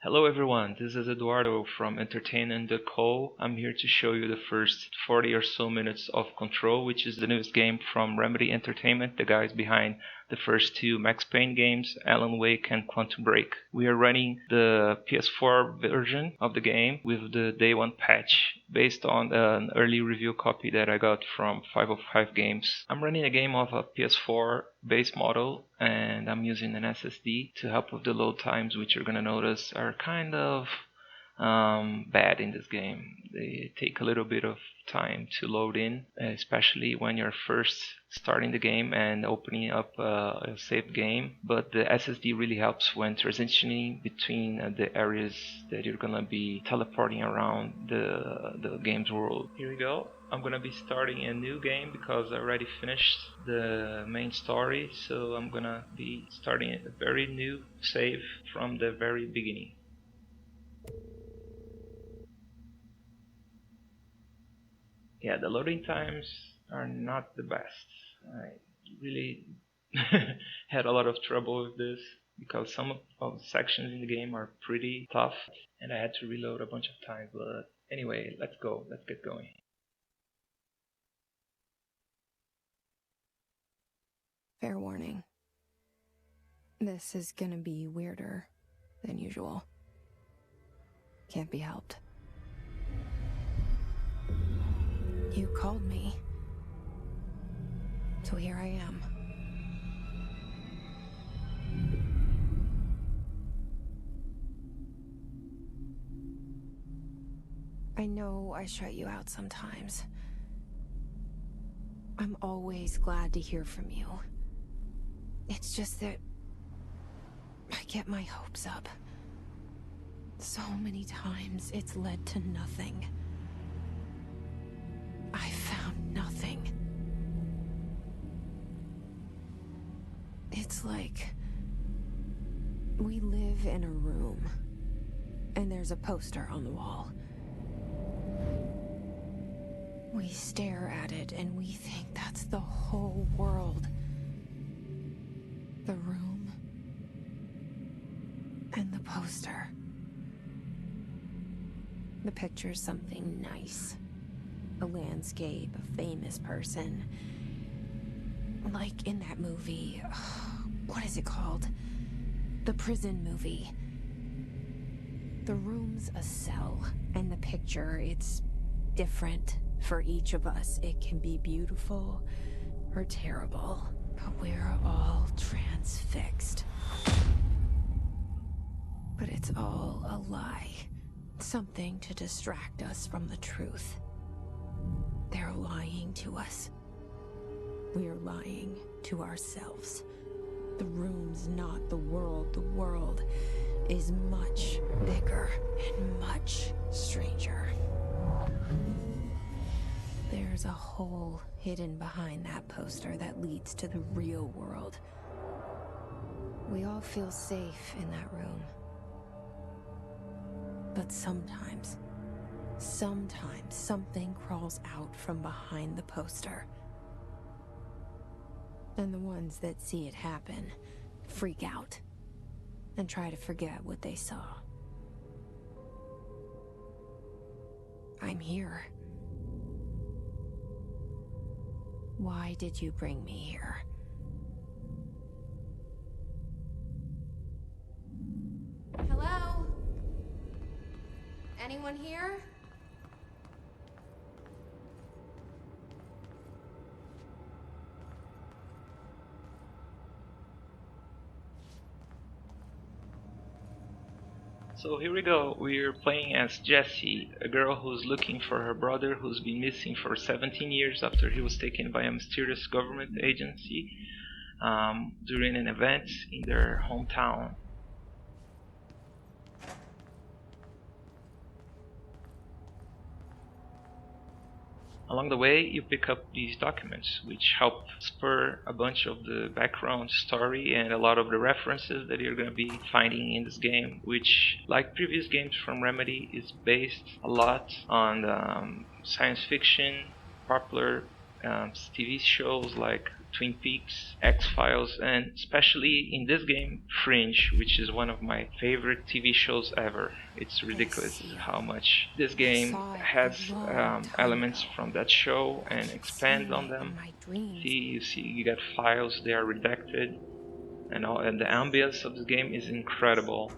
Hello everyone, this is Eduardo from Entertainium. I'm here to show you the first 40 or so minutes of Control, which is the newest game from Remedy Entertainment, the guys behind the first two Max Payne games, Alan Wake and Quantum Break. We are running the PS4 version of the game with the day one patch, based on an early review copy that I got from 505 Games. I'm running a game of a PS4 base model and I'm using an SSD to help with the load times, which you're gonna notice are kind of bad in this game. They take a little bit of time to load in, especially when you're first starting the game and opening up a saved game. But the SSD really helps when transitioning between the areas that you're gonna be teleporting around the game's world. Here we go. I'm gonna be starting a new game because I already finished the main story, so I'm gonna be starting a very new save from the very beginning. Yeah, the loading times are not the best. I really had a lot of trouble with this because some of the sections in the game are pretty tough and I had to reload a bunch of times. But anyway, let's go. Let's get going. Fair warning. This is gonna be weirder than usual. Can't be helped. You called me. So here I am. I know I shut you out sometimes. I'm always glad to hear from you. It's just that I get my hopes up. So many times it's led to nothing. I found nothing. It's like we live in a room and there's a poster on the wall. We stare at it and we think that's the whole world. The room and the poster. The picture's something nice. A landscape, a famous person. Like in that movie, what is it called? The prison movie. The room's a cell, and the picture, it's different for each of us. It can be beautiful or terrible, but we're all transfixed. But it's all a lie. Something to distract us from the truth. They're lying to us. We're lying to ourselves. The room's not the world. The world is much bigger and much stranger. There's a hole hidden behind that poster that leads to the real world. We all feel safe in that room. But sometimes something crawls out from behind the poster. And the ones that see it happen freak out and try to forget what they saw. I'm here. Why did you bring me here? Hello? Anyone here? So here we go. We're playing as Jessie, a girl who's looking for her brother who's been missing for 17 years after he was taken by a mysterious government agency during an event in their hometown. Along the way, you pick up these documents, which help spur a bunch of the background story and a lot of the references that you're going to be finding in this game, which, like previous games from Remedy, is based a lot on science fiction, popular TV shows like Twin Peaks, X-Files, and especially in this game, Fringe, which is one of my favorite TV shows ever. It's ridiculous how much this game has elements from that show and expands on them. See, you get files, they are redacted, and the ambience of this game is incredible.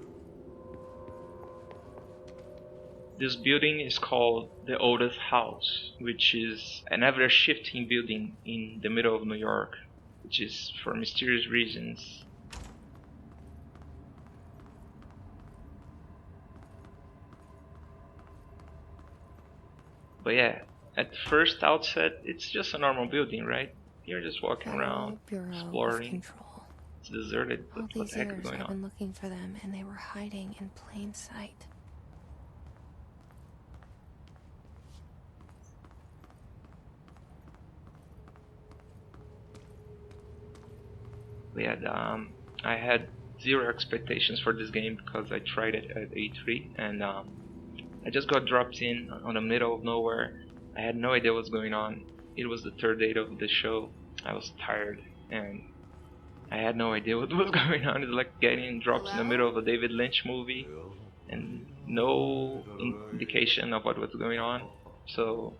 This building is called the Oldest House, which is an ever-shifting building in the middle of New York, which is for mysterious reasons. But yeah, at the first outset, it's just a normal building, right? You're just walking around, exploring. It's deserted, but what the heck is going on? I've been looking for them, and they were hiding in plain sight. Yeah, I had zero expectations for this game because I tried it at E3 and I just got dropped in on the middle of nowhere. I had no idea what's going on. It was the third day of the show. I was tired and I had no idea what was going on. It's like getting dropped in the middle of a David Lynch movie and no indication of what was going on. So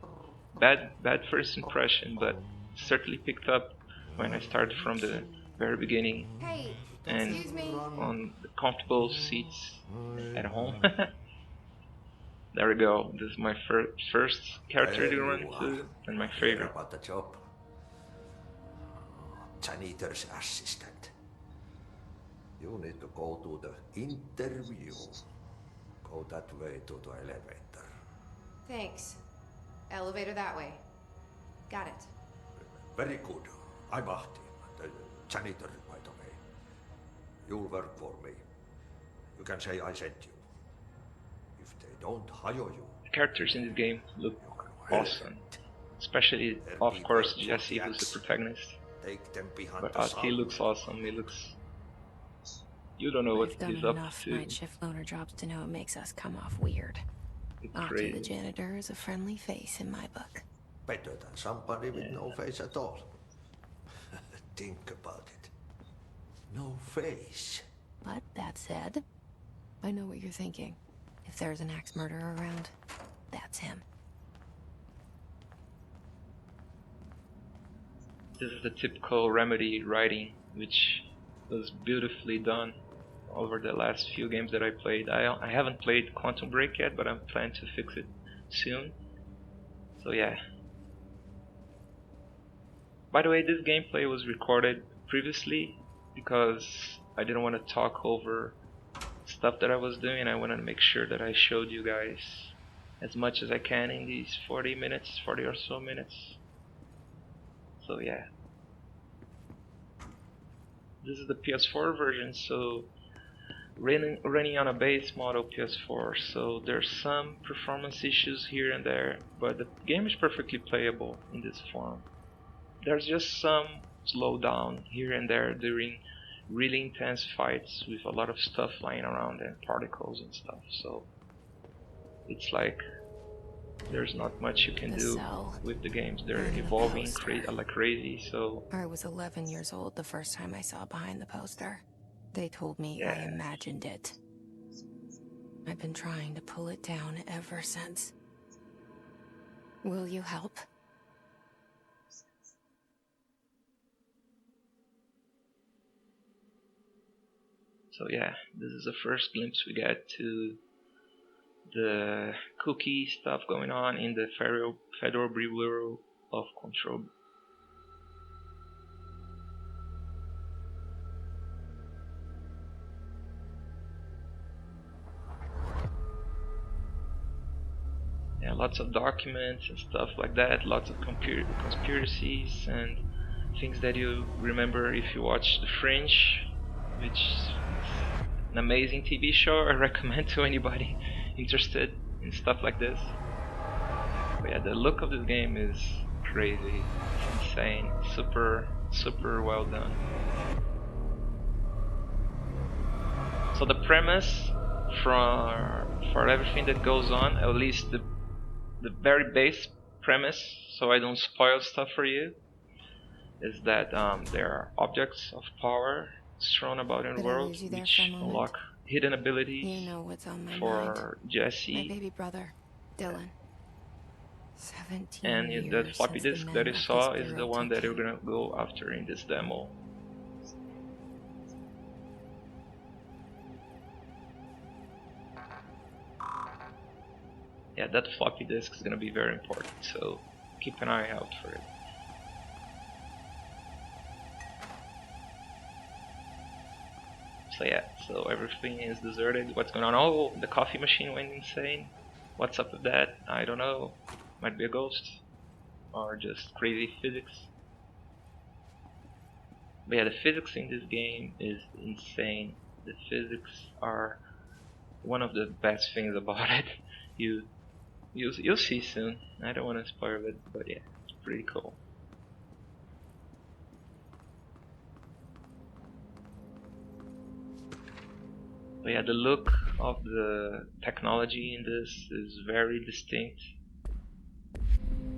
bad first impression, but certainly picked up when I started from the very beginning and on the comfortable seats at home. There we go. This is my first character to run to and my favorite. About the job. Janitor's assistant. You need to go to the interview. Go that way to the elevator. Thanks. Elevator that way. Got it. Very good. I'm Ahti, the janitor, by the way. You'll work for me. You can say I sent you. If they don't hire you... The characters in this game look awesome. Especially, of course, Jesse, who's the protagonist. Take them behind but the he looks awesome. He looks... You don't know what he's up to. I've done enough night shift loner jobs to know it makes us come off weird. Ahti the janitor is a friendly face in my book. Better than somebody with no face at all. Think about it. No face. But that said, I know what you're thinking. If there's an axe murderer around, that's him. This is the typical Remedy writing, which was beautifully done over the last few games that I played. I haven't played Quantum Break yet, but I'm planning to fix it soon. So yeah. By the way, this gameplay was recorded previously because I didn't want to talk over stuff that I was doing. I wanted to make sure that I showed you guys as much as I can in these 40 or so minutes. So yeah. This is the PS4 version, so running on a base model PS4, so there's some performance issues here and there, but the game is perfectly playable in this form. There's just some slowdown here and there during really intense fights with a lot of stuff flying around and particles and stuff, so it's like there's not much you can do with the games. They're evolving like crazy, so... I was 11 years old the first time I saw behind the poster. They told me I imagined it. I've been trying to pull it down ever since. Will you help? So yeah, this is the first glimpse we get to the cookie stuff going on in the Federal Bureau of Control. Yeah, lots of documents and stuff like that, lots of conspiracies and things that you remember if you watch The Fringe, which is an amazing TV show I recommend to anybody interested in stuff like this. But yeah, the look of this game is crazy, it's insane, super well done. So the premise for everything that goes on, at least the very base premise, so I don't spoil stuff for you, is that there are objects of power strewn about in the Did I world, lose you there which for a moment? unlock hidden abilities You know what's on my for mind. My Jesse. baby brother, Dylan. 17 And years that floppy since the disk men that you of saw this is the bureau one took that you're him. gonna go after in this demo. Yeah, that floppy disk is gonna be very important, so keep an eye out for it. So yeah, so everything is deserted. What's going on? Oh, the coffee machine went insane. What's up with that? I don't know. Might be a ghost. Or just crazy physics. But yeah, the physics in this game is insane. The physics are one of the best things about it. You'll see soon. I don't want to spoil it, but yeah, it's pretty cool. But yeah, the look of the technology in this is very distinct.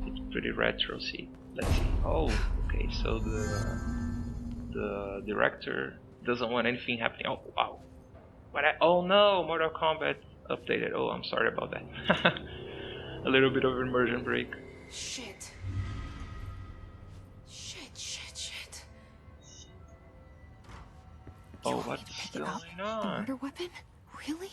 It's pretty retro. See, let's see. Oh, okay. So the director doesn't want anything happening. Oh wow. Oh no, Mortal Kombat updated. Oh, I'm sorry about that. A little bit of immersion break. Shit. Shit. Oh, Want me to what's pick it up? going The on? murder weapon? Really?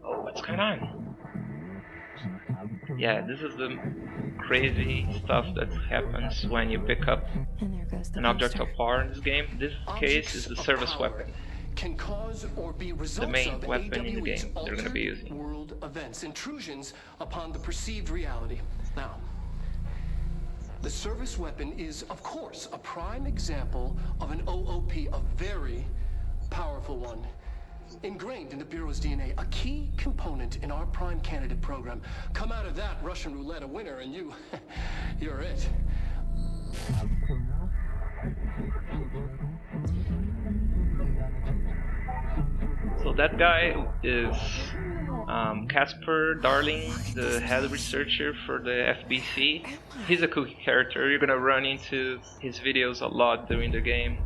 Oh, what's going on? Yeah, this is the crazy stuff that happens when you pick up And there goes the an object poster. of power in this game. This case is the service weapon. Can cause or be The results main of weapon in the AWE's game they're going to be using. world events, intrusions upon the perceived reality. Now, the service weapon is, of course, a prime example of an OOP, a very powerful one. Ingrained in the Bureau's DNA, a key component in our prime candidate program. Come out of that Russian roulette a winner and you're it. So that guy is Casper Darling, the head researcher for the FBC. He's a cool character. You're gonna run into his videos a lot during the game.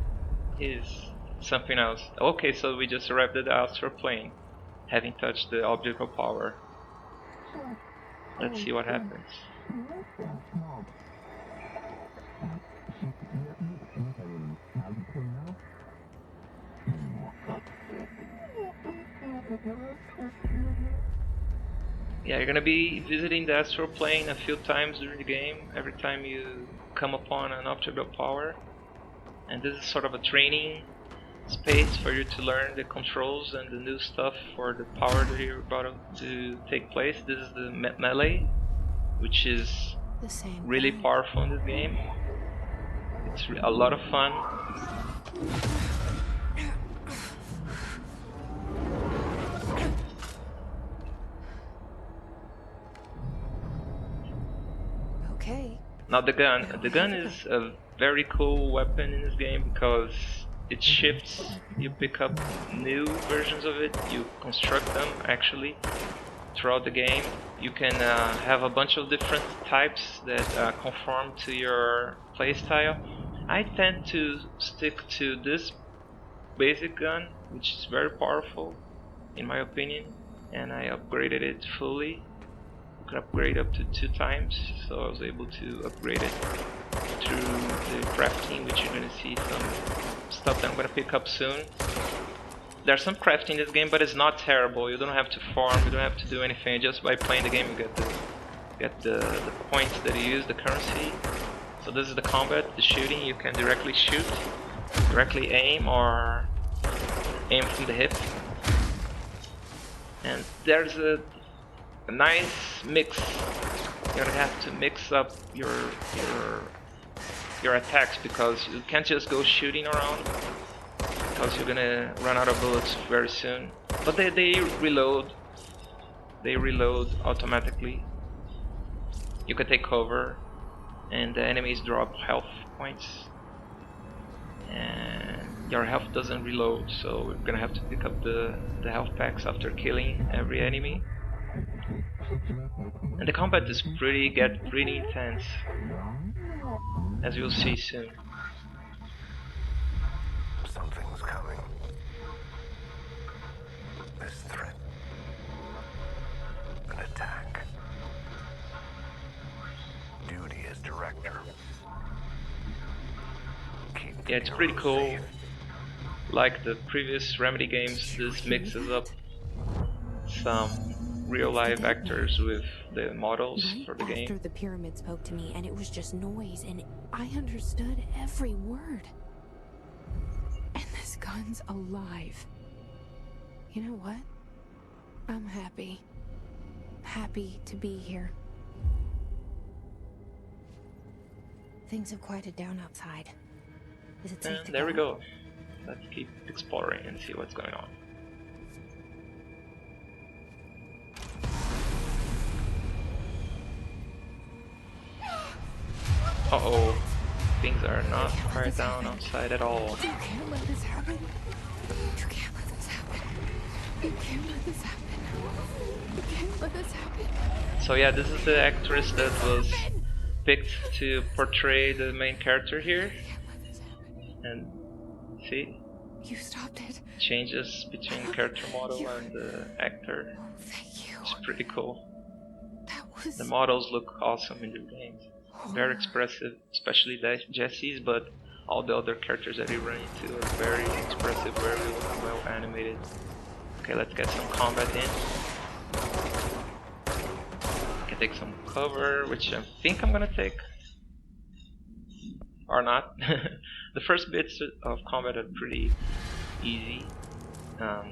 He's something else. Okay, so we just arrived at the astral plane, having touched the object of power. Let's see what happens. Yeah, you're gonna be visiting the astral plane a few times during the game, every time you come upon an object of power. And this is sort of a training space for you to learn the controls and the new stuff for the power that you're about to take place. This is the melee, which is The same really thing. powerful in this game. It's a lot of fun. Okay. Now the gun is a very cool weapon in this game because it shifts. You pick up new versions of it, you construct them actually throughout the game. You can have a bunch of different types that conform to your playstyle. I tend to stick to this basic gun, which is very powerful in my opinion, and I upgraded it fully. You could upgrade up to 2 times, so I was able to upgrade it through the crafting, which you're gonna see some stuff that I'm gonna pick up soon. There's some crafting in this game, but it's not terrible. You don't have to farm, you don't have to do anything. Just by playing the game, you get the points that you use, the currency. So this is the combat, the shooting. You can directly shoot, directly aim, or aim from the hip. And there's a nice mix. You're gonna have to mix up your attacks because you can't just go shooting around because you're gonna run out of bullets very soon. But they reload. They reload automatically. You can take cover, and the enemies drop health points. and your health doesn't reload, so we're gonna have to pick up the health packs after killing every enemy. And the combat is pretty intense, as you'll see soon. Something's coming. This threat. An attack. Duty as director. Keep Yeah, it's pretty cool. Like the previous Remedy games, this mixes up some real live actors with the models for the game. After the pyramid spoke to me, and it was just noise, and I understood every word. And this gun's alive. You know what? I'm happy. Happy to be here. Things have quieted down outside. Is it safe to There we go. Let's keep exploring and see what's going on. Uh-oh. Things are not quiet down outside at all. You can't let this happen. You can't let this happen. You can't let this happen. You can't let this happen. So yeah, this is the actress that was picked to portray the main character here. And see? You stopped it. Changes between character model and the actor. Thank you. It's pretty cool. That was... The models look awesome in the games. Very expressive, especially Jesse's, but all the other characters that you run into are very expressive, very well animated. Okay, let's get some combat in. Can take some cover, which I think I'm gonna take. Or not. The first bits of combat are pretty easy.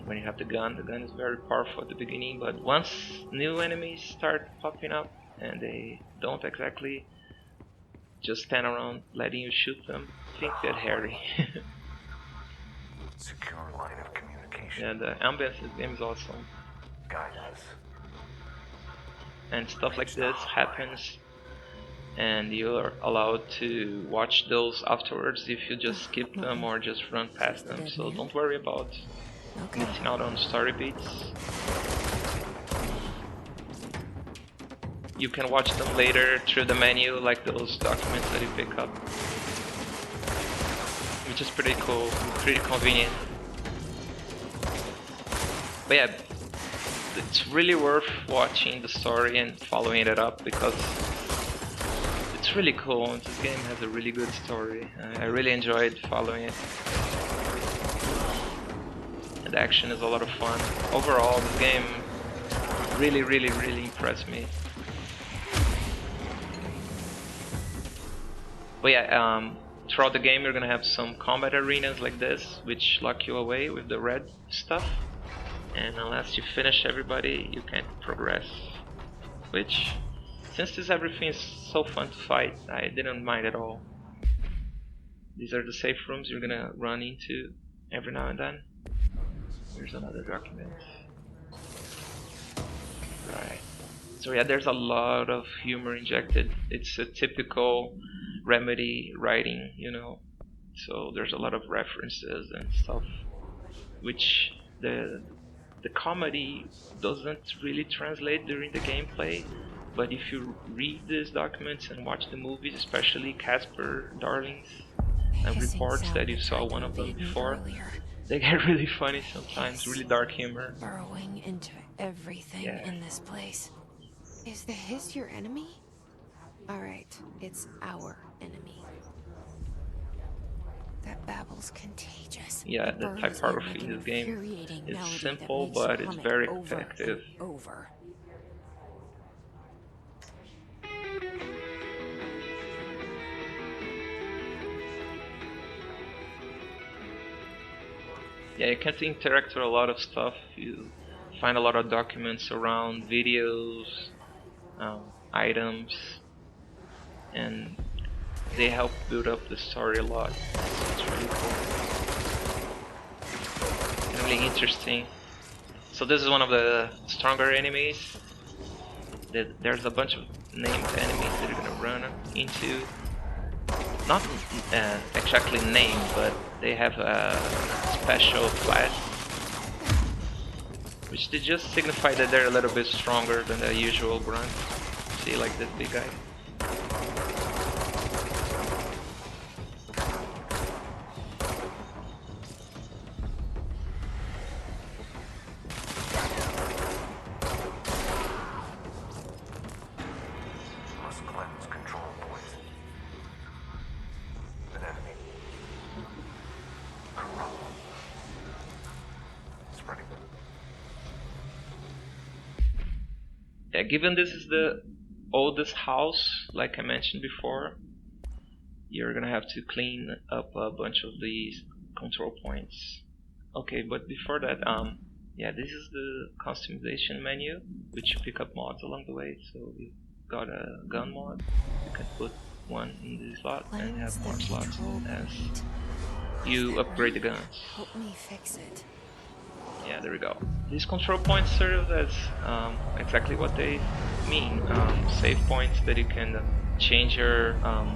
When you have the gun is very powerful at the beginning, but once new enemies start popping up and they don't exactly just stand around letting you shoot them, things get hairy. secure line of communication. Yeah, the ambience in the game is awesome. Guidance. And stuff like this happens, and you're allowed to watch those afterwards if you just skip them or just run past them. So don't worry about missing out on story beats. You can watch them later through the menu, like those documents that you pick up, which is pretty cool, pretty convenient. But yeah, it's really worth watching the story and following it up because it's really cool. This game has a really good story. I really enjoyed following it. And the action is a lot of fun. Overall, this game really impressed me. But yeah, throughout the game you're gonna have some combat arenas like this, which lock you away with the red stuff. And unless you finish everybody, you can't progress. Which, since everything is so fun to fight, I didn't mind at all. These are the safe rooms you're gonna run into every now and then. Here's another document. Right. So yeah, there's a lot of humor injected. It's a typical Remedy writing, you know. So there's a lot of references and stuff, which the comedy doesn't really translate during the gameplay. But if you read these documents and watch the movies, especially Casper Darling's reports that you saw one of them before, they get really funny sometimes, really dark humor. Burrowing into everything in this place. Is the hiss your enemy? Alright, it's our enemy. That babble's contagious. Yeah, the typography in this game is simple, but it's very effective. Over. Yeah, you can interact with a lot of stuff. You find a lot of documents around, videos, items, and they help build up the story a lot. It's really cool and really interesting. So this is one of the stronger enemies. There's a bunch of named enemies that you're gonna run into. not exactly named, but they have a special class, which they just signify that they're a little bit stronger than the usual grunt. See, like this big guy. Must cleanse control points. An enemy. Corrupt. Spreading. Yeah, given this is the oldest house, like I mentioned before, you're gonna have to clean up a bunch of these control points. Okay, but before that, yeah, this is the customization menu, which you pick up mods along the way. So you got a gun mod, you can put one in this slot and have more slots as you upgrade the guns. Help me fix it. Yeah, there we go. These control points serve as exactly what they mean. Save points that you can change your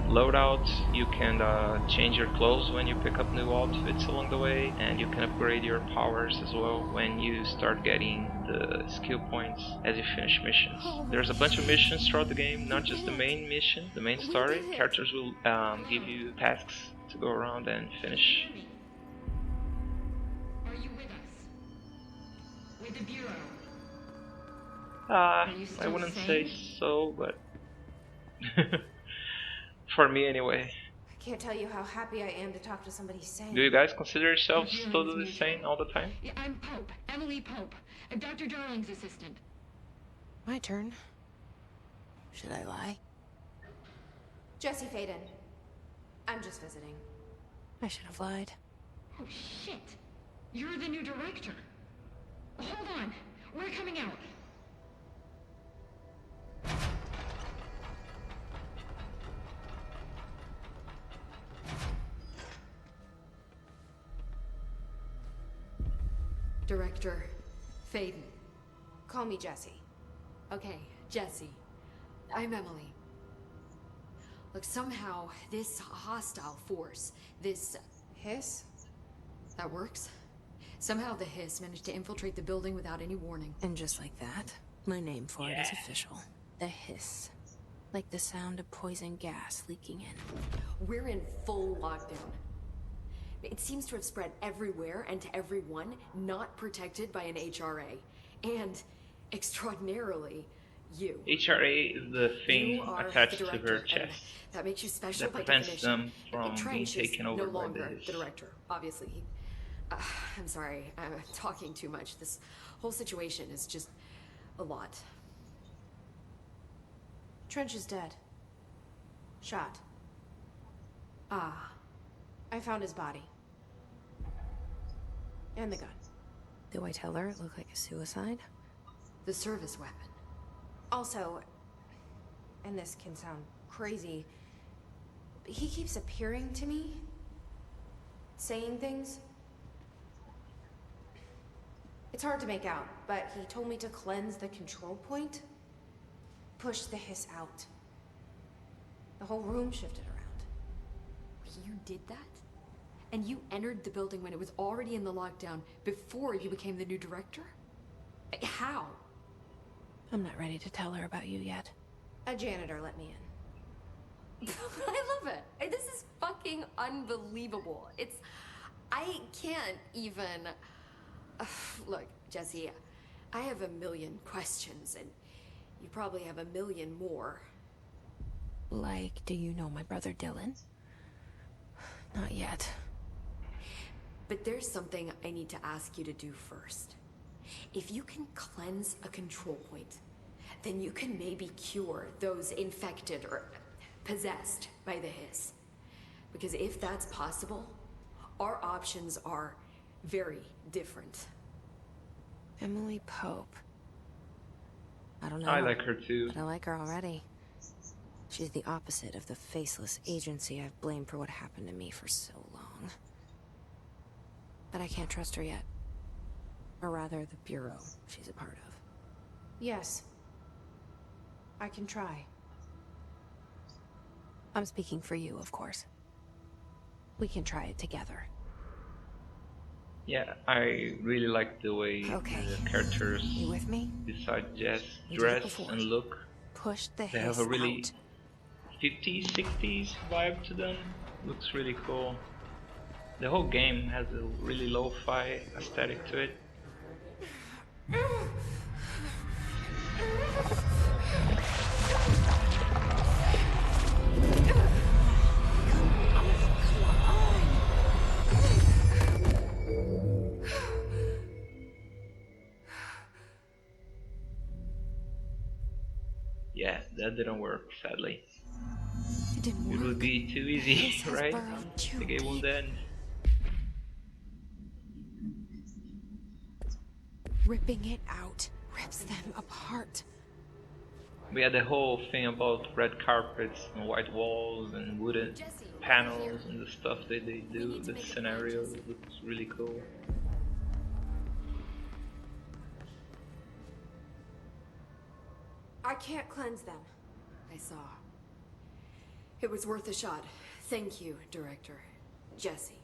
loadout, you can change your clothes when you pick up new outfits along the way, and you can upgrade your powers as well when you start getting the skill points as you finish missions. There's a bunch of missions throughout the game, not just the main mission, the main story. Characters will give you tasks to go around and finish. Are you with us? With the Bureau? I you still wouldn't sane? say so, but for me anyway. I can't tell you how happy I am to talk to somebody sane. Do you guys consider yourselves Your totally feelings sane all the time? Yeah, I'm Pope, Emily Pope, Dr. Darling's assistant. My turn. Should I lie? Jesse Faden. I'm just visiting. I should have lied. Oh shit! You're the new director. Hold on, we're coming out. Director Faden. Call me Jesse. Okay, Jesse. I'm Emily. Look, somehow this hostile force, this Hiss? that works. Somehow the Hiss managed to infiltrate the building without any warning. And just like that, my name for it is official. The hiss. Like the sound of poison gas leaking in. We're in full lockdown. It seems to have spread everywhere and to everyone not protected by an HRA. And, extraordinarily, you. HRA is the thing You are attached the to director, her chest and that makes you special that by prevents definition. them from being Trench taken is over no by longer this. the director, obviously. I'm sorry, I'm talking too much. This whole situation is just a lot. Trench is dead. Shot. Ah, I found his body. And the gun. Do I tell her it looked like a suicide? the service weapon. Also, and this can sound crazy, but he keeps appearing to me, saying things. It's hard to make out, but he told me to cleanse the control point, push the hiss out. The whole room shifted around. You did that? And you entered the building when it was already in the lockdown before you became the new director? How? I'm not ready to tell her about you yet. A janitor let me in. I love it. This is fucking unbelievable. I can't even... Look, Jesse, I have a million questions, and you probably have a million more. Like, do you know my brother Dylan? Not yet. But there's something I need to ask you to do first. If you can cleanse a control point, then you can maybe cure those infected or possessed by the hiss. Because if that's possible, our options are very different. Emily Pope. I don't know. I like her too. But I like her already. She's the opposite of the faceless agency I've blamed for what happened to me for so long. But I can't trust her yet. Or rather, the Bureau she's a part of. Yes. I can try. I'm speaking for you, of course. We can try it together. Yeah, I really like the way Okay. the characters, You with me? besides just We did it dress before. and look, Push the they have hiss a really out. 50s, 60s vibe to them. Looks really cool. The whole game has a really lo-fi aesthetic to it. Yeah, that didn't work, sadly. It didn't It work. would be too The easy, hiss has right? burrowed too The game won't deep. end. Ripping it out rips them apart. We had the whole thing about red carpets and white walls and wooden Jesse, over panels here. and the stuff that they We do. need to The make a plan, scenario Jesse. looks really cool. I can't cleanse them. I saw. It was worth a shot. Thank you, Director. Jesse.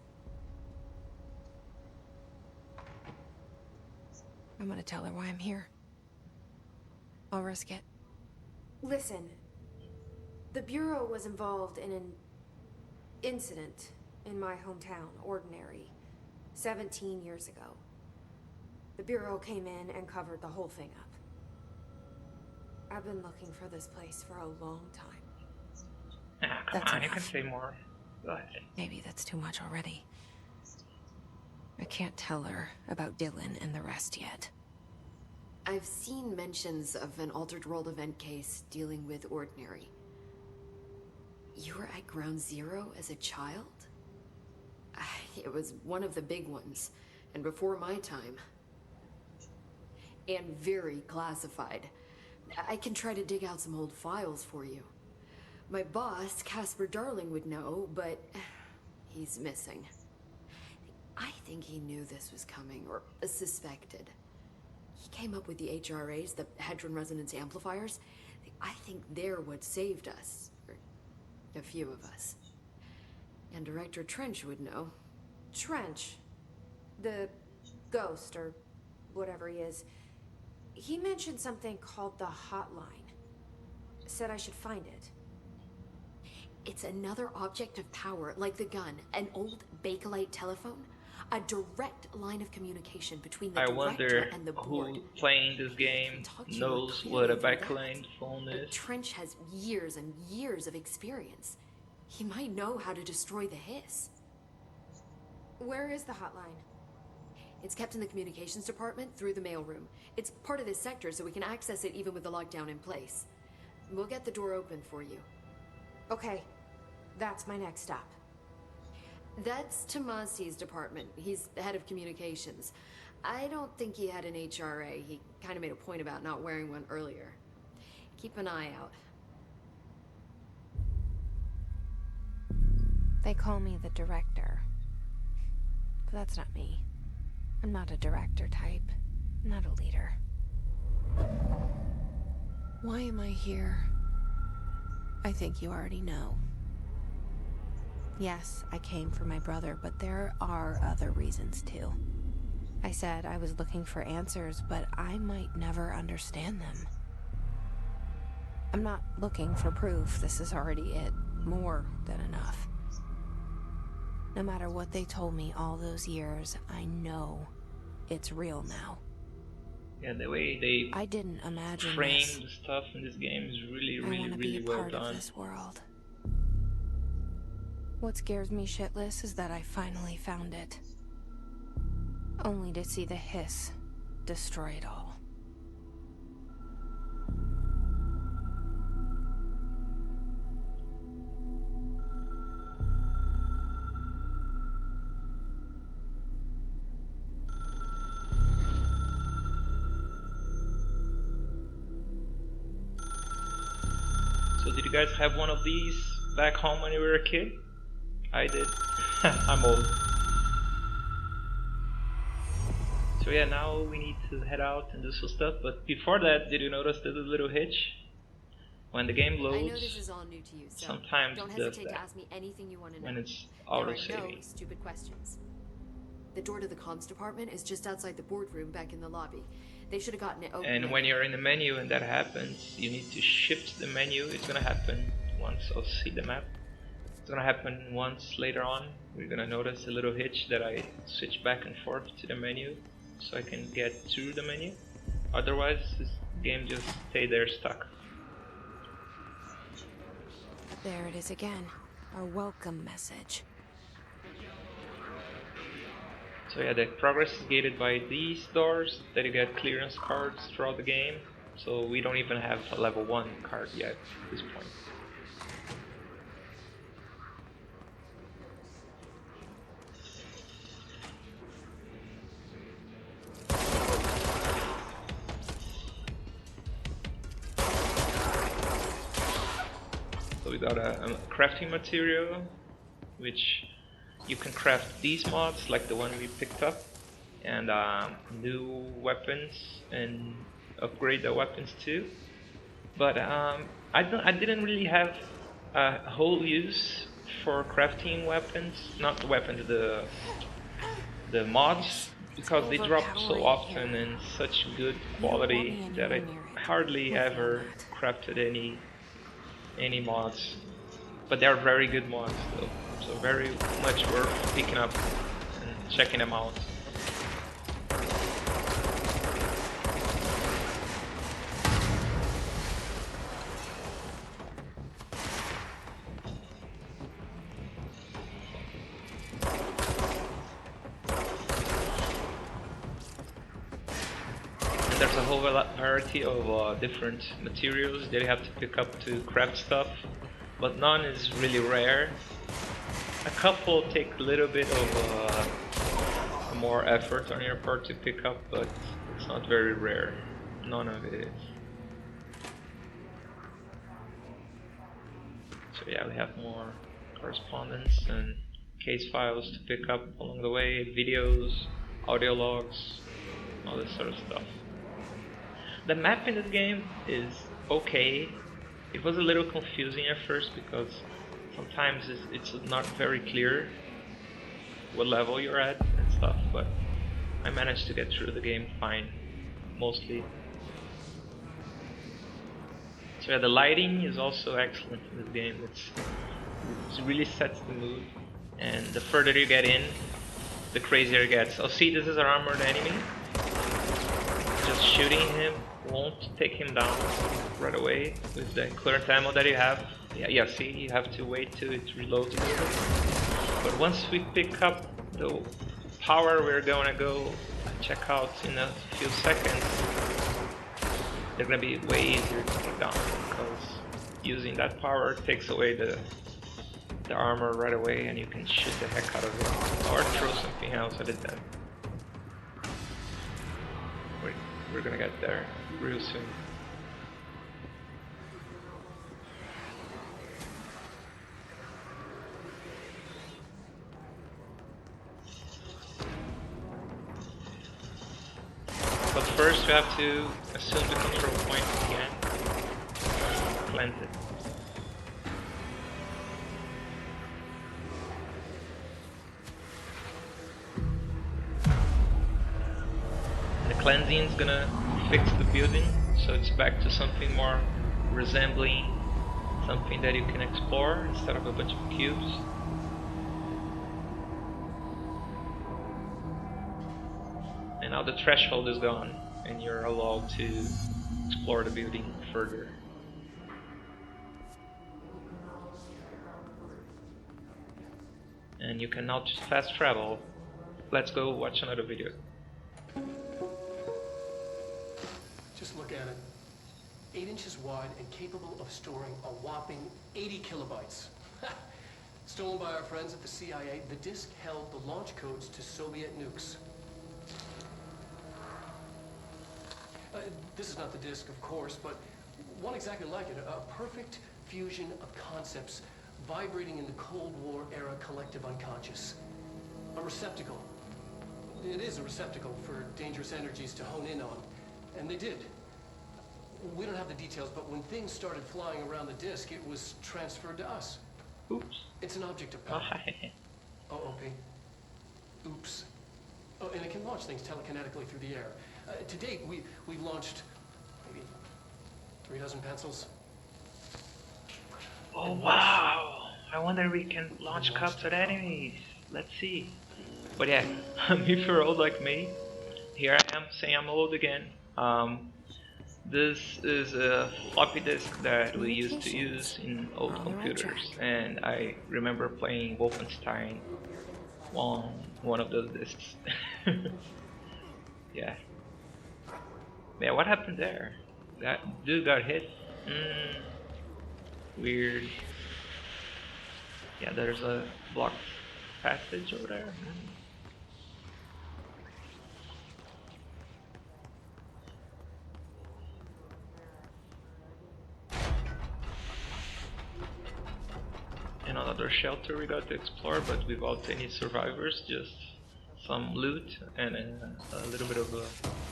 I'm gonna tell her why I'm here. I'll risk it. Listen, the Bureau was involved in an incident in my hometown, Ordinary, 17 years ago. The Bureau came in and covered the whole thing up. I've been looking for this place for a long time. Ah, come That's on, you can enough. say more. Go ahead. Maybe that's too much already. I can't tell her about Dylan and the rest yet. I've seen mentions of an Altered World event case dealing with Ordinary. You were at Ground Zero as a child? It was one of the big ones, and before my time. And very classified. I can try to dig out some old files for you. My boss, Casper Darling, would know, but he's missing. I think he knew this was coming, or suspected. He came up with the HRAs, the Hadron Resonance Amplifiers. I think they're what saved us. Or a few of us. And Director Trench would know. Trench, the ghost, or whatever he is, he mentioned something called the hotline. Said I should find it. It's another object of power, like the gun, an old Bakelite telephone. A direct line of communication between the I director wonder and the board. who playing this game Talk to you knows clearly what a through that. backline phone is. Trench has years and years of experience. He might know how to destroy the hiss. Where is the hotline? It's kept in the communications department through the mailroom. It's part of this sector, so we can access it even with the lockdown in place. We'll get the door open for you. Okay, that's my next stop. That's Tomasi's department. He's the head of communications. I don't think he had an HRA. He kind of made a point about not wearing one earlier. Keep an eye out. They call me the director. But that's not me. I'm not a director type. I'm not a leader. Why am I here? I think you already know. Yes, I came for my brother, but there are other reasons too. I said I was looking for answers, but I might never understand them. I'm not looking for proof. This is already it. More than enough. No matter what they told me all those years, I know it's real now. Yeah, the way they I didn't imagine frame this. the stuff in this game is really, I really, want to be really a well part of done. this world. What scares me shitless is that I finally found it. Only to see the hiss destroy it all. So did you guys have one of these back home when you were a kid? I did. I'm old. So yeah, now we need to head out and do some stuff, but before that, did you notice the little hitch? when the game I know loads, this is all new to you, so sometimes don't it does hesitate to that ask me anything you want to know. when it's There auto are no saving. stupid questions. The door to the comms department is just outside the boardroom back in the lobby. They should have gotten it open. And when you're in the menu and that happens, you need to shift the menu. It's gonna happen once I'll see the map. It's gonna happen once later on. We're gonna notice a little hitch that I switch back and forth to the menu so I can get through the menu. Otherwise, this game just stay there stuck. There it is again. Our welcome message. So yeah, the progress is gated by these doors that you get clearance cards throughout the game. So we don't even have a level 1 card yet at this point. So we got a crafting material, which you can craft these mods like the one we picked up, and new weapons and upgrade the weapons too. But I didn't really have a whole use for crafting weapons, not the weapons, the mods, because they drop so often and such good quality that I hardly ever crafted any mods. But they are very good mods though, so very much worth picking up and checking them out. And there's a whole variety of different materials that you have to pick up to craft stuff, but none is really rare. A couple take a little bit of more effort on your part to pick up, but it's not very rare. None of it is. So yeah, we have more correspondence and case files to pick up along the way, videos, audio logs, all this sort of stuff. The map in this game is okay. It was a little confusing at first because sometimes it's not very clear what level you're at and stuff, but I managed to get through the game fine, mostly. So yeah, the lighting is also excellent in this game. It really sets the mood, and the further you get in, the crazier it gets. Oh, see, this is an armored enemy. Just shooting him won't take him down right away with the current ammo that you have. Yeah, see, you have to wait till it reloads a little bit. But once we pick up the power we're gonna go check out in a few seconds, they're gonna be way easier to take down, because using that power takes away the armor right away and you can shoot the heck out of it, or throw something else at it then. We're gonna get there real soon. But first we have to assume the control point again. Cleanse it. The cleansing is gonna fix the building, so it's back to something more resembling something that you can explore instead of a bunch of cubes. And now the threshold is gone, and you're allowed to explore the building further. And you can now fast travel. Let's go watch another video. Just look at it. 8 inches wide and capable of storing a whopping 80 kilobytes. Stolen by our friends at the CIA, the disk held the launch codes to Soviet nukes. This is not the disk, of course, but one exactly like it. A perfect fusion of concepts vibrating in the Cold War era collective unconscious. A receptacle. It is a receptacle for dangerous energies to hone in on. And they did. We don't have the details, but when things started flying around the disk, it was transferred to us. Oops. It's an object of Oh, power. hi. OOP. Oops. Oh, and it can launch things telekinetically through the air. To date, we've launched maybe 3 dozen pencils. Oh wow! I wonder if we can launch cups at enemies. Let's see. But yeah, if you're old like me, here I am saying I'm old again. This is a floppy disk that we used to use in old computers, and I remember playing Wolfenstein on one of those discs. Yeah. Yeah, what happened there? That dude got hit? Weird. Yeah, there's a blocked passage over there. And another shelter we got to explore, but without any survivors, just some loot and a little bit of a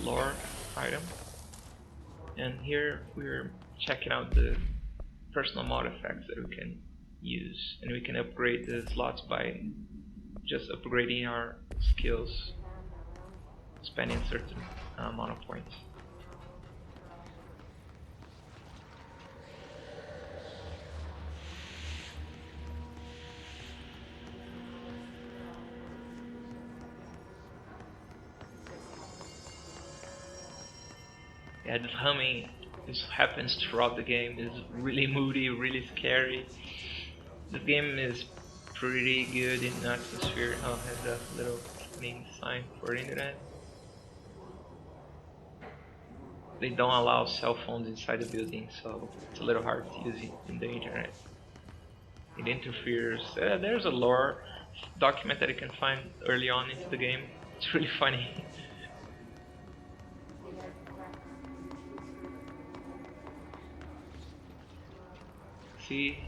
lore item. And here we're checking out the personal mod effects that we can use, and we can upgrade the slots by just upgrading our skills, spending a certain amount of points. Yeah, this humming, this happens throughout the game. It's really moody, really scary. The game is pretty good in atmosphere. Oh, it has a little name sign for internet. They don't allow cell phones inside the building, so it's a little hard to use it in the internet. It interferes. There's a lore document that you can find early on into the game. It's really funny. See?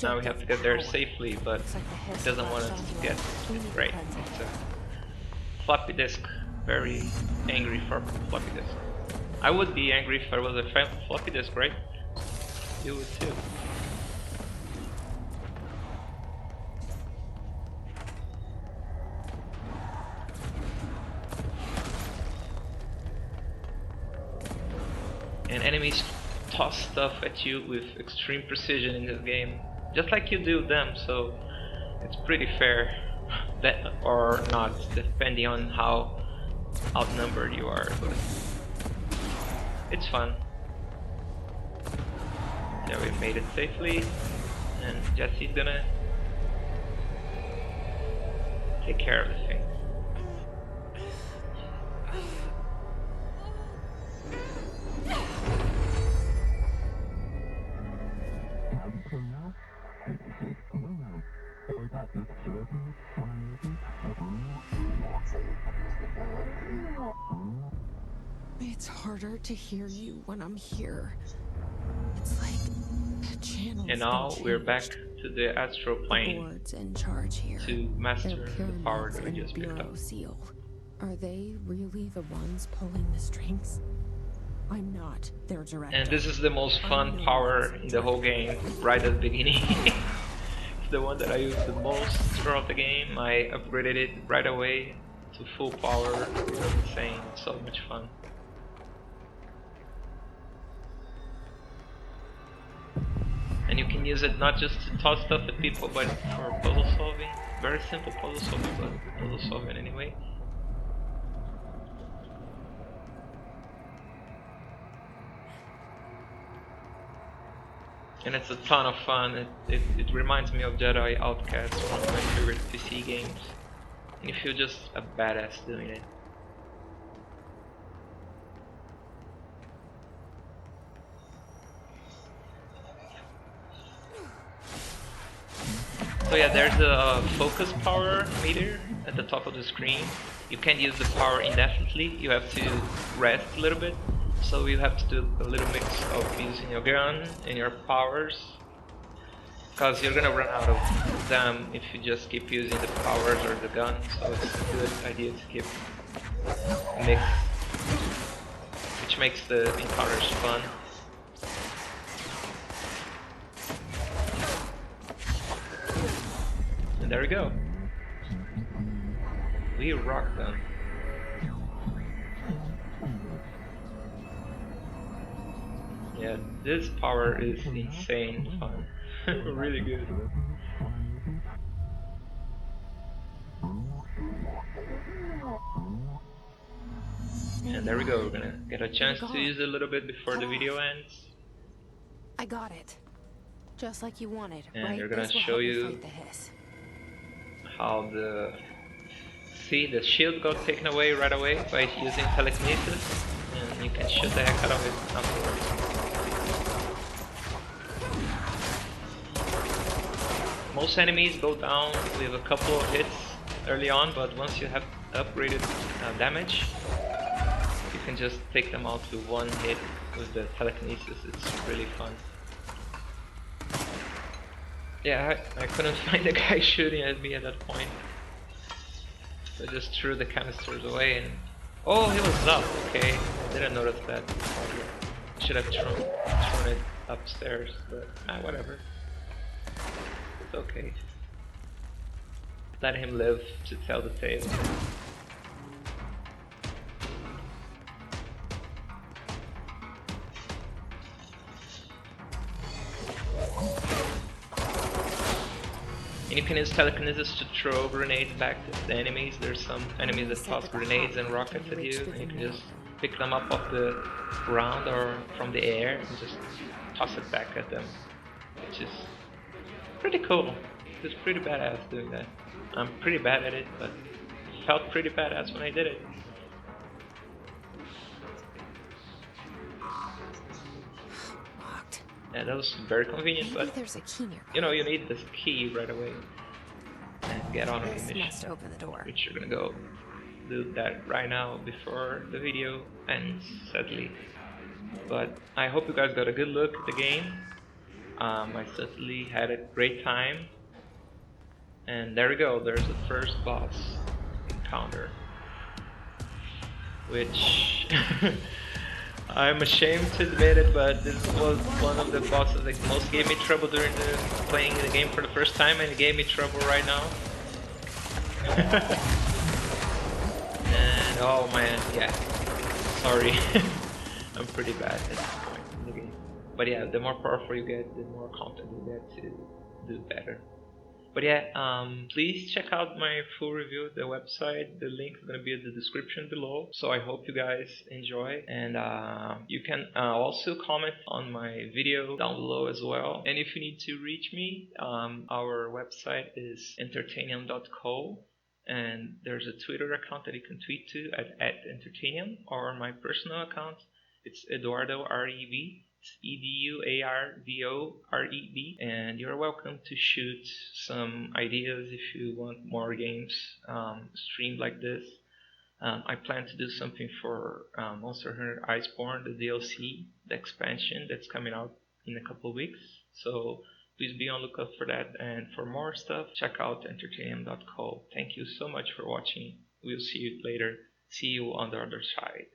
Now we have to get there safely, but it doesn't want us to get it right. It's a floppy disk. Very angry for floppy disk. I would be angry if I was a floppy disk, right? You would too. And enemies toss stuff at you with extreme precision in this game, just like you do them, so it's pretty fair, that or not, depending on how outnumbered you are, but it's fun. Yeah, we made it safely, and Jesse's gonna take care of the thing. It's harder to hear you when I'm here. It's like the channel. And now we're back to the astral plane. The board's in charge here. To master They're the power that we pyramids just and picked up. bureau seal. Are they really the ones pulling the strings? I'm not their director. And this is the most fun power in the whole game, right at the beginning. It's the one that I use the most throughout the game. I upgraded it right away to full power. It's insane, it's so much fun. And you can use it not just to toss stuff at people, but for puzzle solving. Very simple puzzle solving, but puzzle solving anyway. And it's a ton of fun. It reminds me of Jedi Outcast, one of my favorite PC games. And you feel just a badass doing it. So yeah, there's a focus power meter at the top of the screen. You can't use the power indefinitely, you have to rest a little bit. So you have to do a little mix of using your gun and your powers, because you're gonna run out of them if you just keep using the powers or the gun. So it's a good idea to keep mix which which makes the encounters fun. And there we go. We rock them. Yeah, this power is insane fun. Really good. And there we go, we're gonna get a chance to use it a little bit before the video ends. I got it. Just like you wanted, And right? we're gonna This will show help you fight the hiss. how the shield got taken away right away by using telekinesis, and you can shoot the heck out of it afterwards. Most enemies go down with a couple of hits early on, but once you have upgraded damage, you can just take them out with one hit with the telekinesis. It's really fun. Yeah, I couldn't find the guy shooting at me at that point. So I just threw the canisters away and... Oh, he was up, okay. I didn't notice that. I should have thrown it upstairs, but whatever. It's okay. Let him live to tell the tale. And you can use telekinesis to throw grenades back to the enemies. There's some enemies that toss grenades and rockets at you, and you can just pick them up off the ground or from the air and just toss it back at them, which is pretty cool. It's pretty badass doing that. I'm pretty bad at it, but it felt pretty badass when I did it. Locked. Yeah, that was very convenient, Maybe but there's a key nearby. you know, you need this key right away and get on with This the mission. must open the door. Which you're gonna go do that right now before the video ends, sadly. But I hope you guys got a good look at the game. I certainly had a great time. And there we go, there's the first boss encounter. Which I'm ashamed to admit it, but this was one of the bosses that most gave me trouble during playing the game for the first time, and it gave me trouble right now. And oh man, yeah, sorry. I'm pretty bad at this point in the game. But yeah, the more powerful you get, the more content you get to do better. But yeah, please check out my full review at the website. The link is going to be in the description below. So I hope you guys enjoy. And you can also comment on my video down below as well. And if you need to reach me, our website is entertainium.co. And there's a Twitter account that you can tweet to at @Entertainium, or my personal account. It's Eduardo REB. It's EDUARDOREB, and you're welcome to shoot some ideas if you want more games streamed like this. I plan to do something for Monster Hunter Iceborne, the DLC, the expansion that's coming out in a couple of weeks. So please be on lookout for that, and for more stuff, check out entertainium.co. Thank you so much for watching. We'll see you later. See you on the other side.